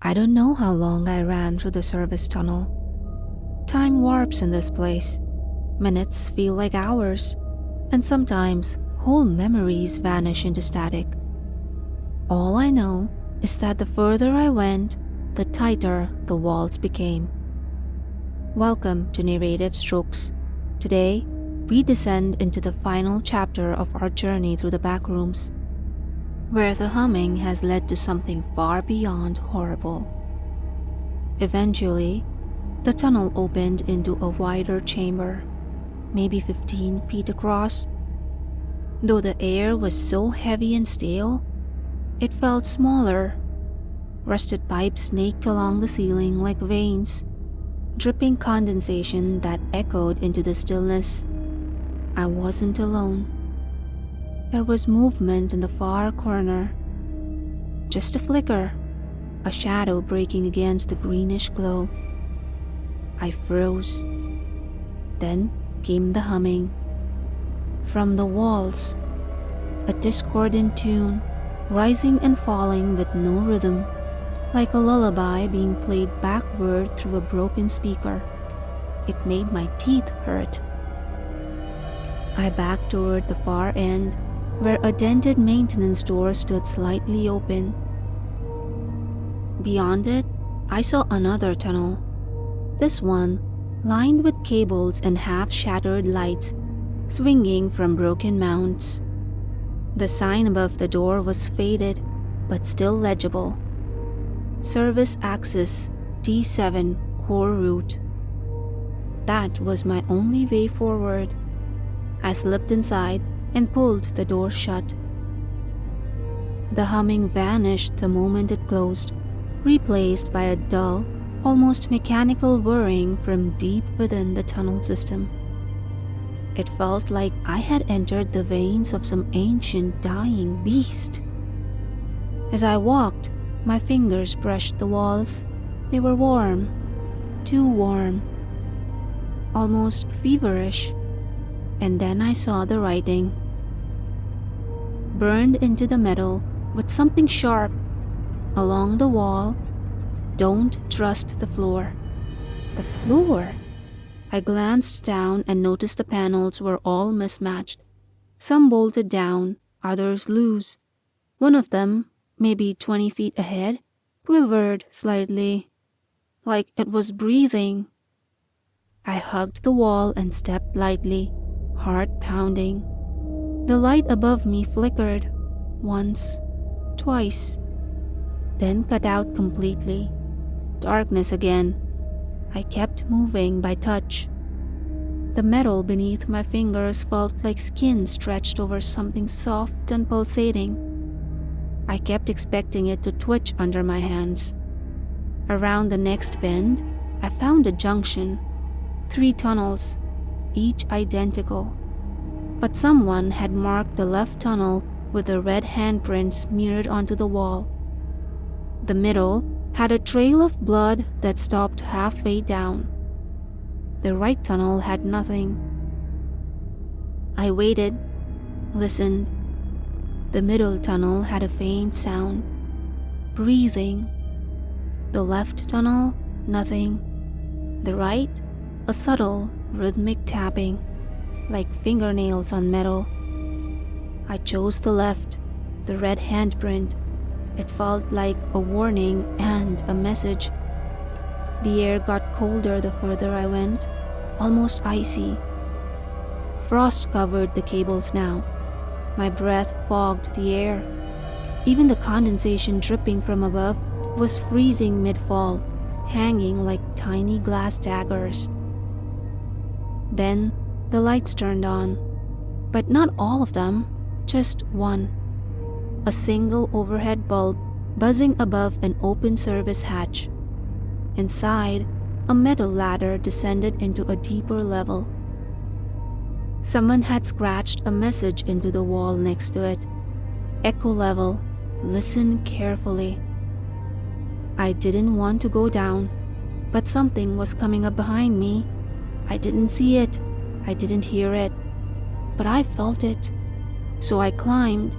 I don't know how long I ran through the service tunnel. Time warps in this place. Minutes feel like hours, and sometimes whole memories vanish into static. All I know is that the further I went, the tighter the walls became. Welcome to Narrative Strokes. Today, we descend into the final chapter of our journey through the backrooms, where the humming has led to something far beyond horrible. Eventually, the tunnel opened into a wider chamber, maybe 15 feet across. Though the air was so heavy and stale, it felt smaller. Rusted pipes snaked along the ceiling like veins, dripping condensation that echoed into the stillness. I wasn't alone. There was movement in the far corner. Just a flicker, a shadow breaking against the greenish glow. I froze. Then came the humming. From the walls, a discordant tune, rising and falling with no rhythm, like a lullaby being played backward through a broken speaker. It made my teeth hurt. I backed toward the far end, where a dented maintenance door stood slightly open. Beyond it, I saw another tunnel. This one, lined with cables and half-shattered lights, swinging from broken mounts. The sign above the door was faded, but still legible. Service Access D7 Core Route. That was my only way forward. I slipped inside and pulled the door shut. The humming vanished the moment it closed, replaced by a dull, almost mechanical whirring from deep within the tunnel system. It felt like I had entered the veins of some ancient dying beast. As I walked, my fingers brushed the walls. They were warm, too warm, almost feverish. And then I saw the writing, burned into the metal with something sharp. Along the wall, "Don't trust the floor." The floor? I glanced down and noticed the panels were all mismatched. Some bolted down, others loose. One of them, maybe 20 feet ahead, quivered slightly, like it was breathing. I hugged the wall and stepped lightly, heart pounding. The light above me flickered, once, twice, then cut out completely. Darkness again. I kept moving by touch. The metal beneath my fingers felt like skin stretched over something soft and pulsating. I kept expecting it to twitch under my hands. Around the next bend, I found a junction. 3 tunnels, each identical. But someone had marked the left tunnel with a red handprint smeared onto the wall. The middle had a trail of blood that stopped halfway down. The right tunnel had nothing. I waited, listened. The middle tunnel had a faint sound, breathing. The left tunnel, nothing. The right, a subtle, rhythmic tapping, like fingernails on metal. I chose the left, the red handprint. It felt like a warning and a message. The air got colder the further I went, almost icy. Frost covered the cables now. My breath fogged the air. Even the condensation dripping from above was freezing mid-fall, hanging like tiny glass daggers. Then the lights turned on, but not all of them, just one. A single overhead bulb buzzing above an open service hatch. Inside, a metal ladder descended into a deeper level. Someone had scratched a message into the wall next to it. Echo level, listen carefully. I didn't want to go down, but something was coming up behind me. I didn't see it, I didn't hear it, but I felt it. So I climbed.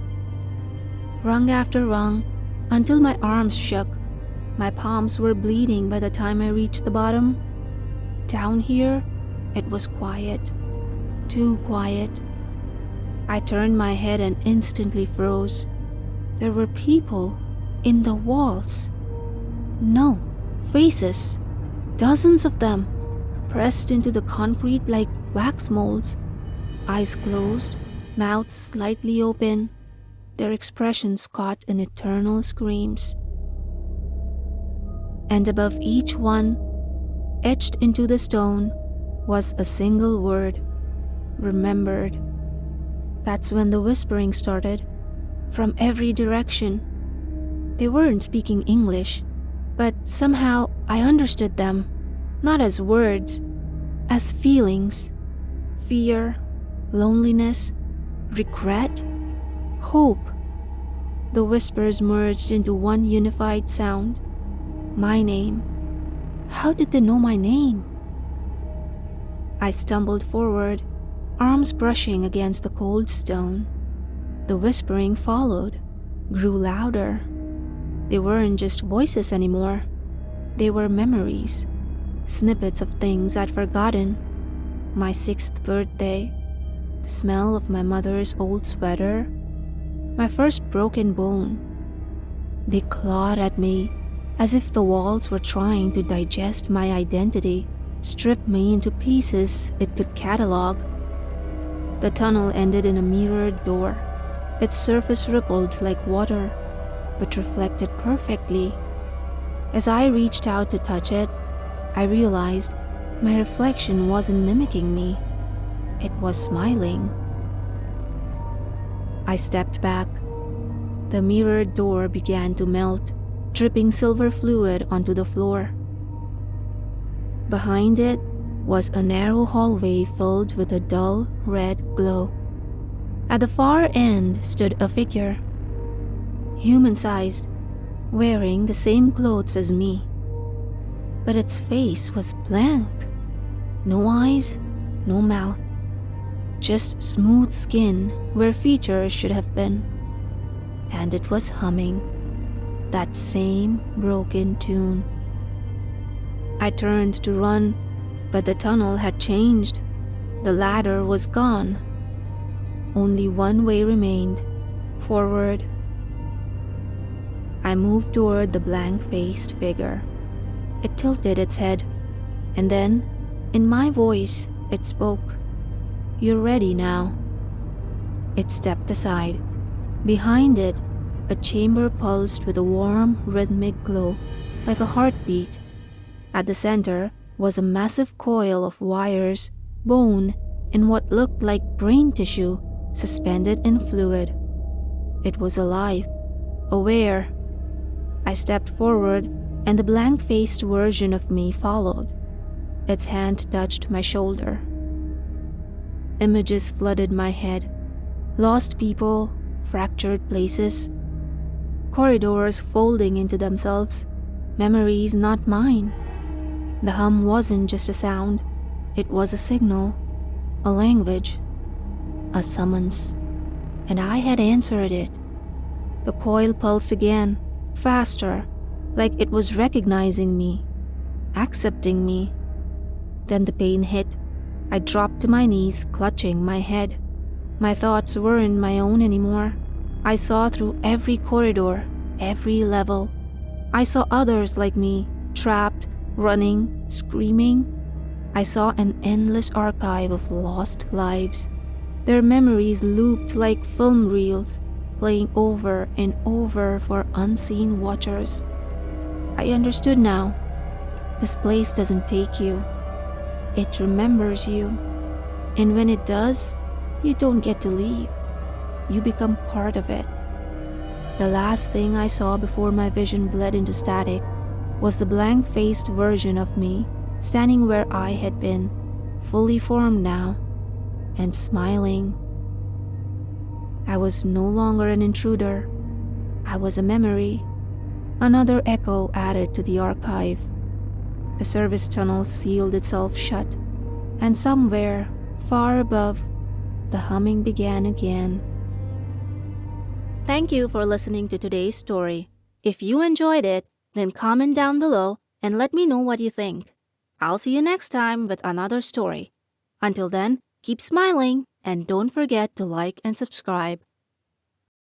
Rung after rung, until my arms shook. My palms were bleeding by the time I reached the bottom. Down here, it was quiet. Too quiet. I turned my head and instantly froze. There were people in the walls. No, faces. Dozens of them, pressed into the concrete like wax molds. Eyes closed, mouths slightly open, their expressions caught in eternal screams. And above each one, etched into the stone, was a single word: remembered. That's when the whispering started, from every direction. They weren't speaking English, but somehow I understood them, not as words, as feelings. Fear, loneliness, regret, hope. The whispers merged into one unified sound. My name. How did they know my name? I stumbled forward, arms brushing against the cold stone. The whispering followed, grew louder. They weren't just voices anymore. They were memories, snippets of things I'd forgotten. My 6th birthday, the smell of my mother's old sweater, my first broken bone. They clawed at me as if the walls were trying to digest my identity, strip me into pieces it could catalog. The tunnel ended in a mirrored door. Its surface rippled like water, but reflected perfectly. As I reached out to touch it, I realized my reflection wasn't mimicking me. It was smiling. I stepped back. The mirrored door began to melt, dripping silver fluid onto the floor. Behind it was a narrow hallway filled with a dull red glow. At the far end stood a figure, human-sized, wearing the same clothes as me. But its face was blank. No eyes, no mouth. Just smooth skin where features should have been. And it was humming that same broken tune. I turned to run, but the tunnel had changed. The ladder was gone. Only one way remained, forward. I moved toward the blank-faced figure. It tilted its head, and then, in my voice, it spoke. "You're ready now." It stepped aside. Behind it, a chamber pulsed with a warm, rhythmic glow, like a heartbeat. At the center was a massive coil of wires, bone, and what looked like brain tissue suspended in fluid. It was alive, aware. I stepped forward, and the blank-faced version of me followed. Its hand touched my shoulder. Images flooded my head. Lost people, fractured places, corridors folding into themselves, memories not mine. The hum wasn't just a sound, it was a signal, a language, a summons, and I had answered it. The coil pulsed again, faster, like it was recognizing me, accepting me. Then the pain hit. I dropped to my knees, clutching my head. My thoughts weren't my own anymore. I saw through every corridor, every level. I saw others like me, trapped, running, screaming. I saw an endless archive of lost lives. Their memories looped like film reels, playing over and over for unseen watchers. I understood now. This place doesn't take you. It remembers you. And when it does, you don't get to leave. You become part of it. The last thing I saw before my vision bled into static was the blank-faced version of me standing where I had been, fully formed now, and smiling. I was no longer an intruder. I was a memory, another echo added to the archive. The service tunnel sealed itself shut, and somewhere, far above, the humming began again. Thank you for listening to today's story. If you enjoyed it, Then comment down below and let me know what you think. I'll see you next time with another story. Until then, keep smiling and don't forget to like and subscribe.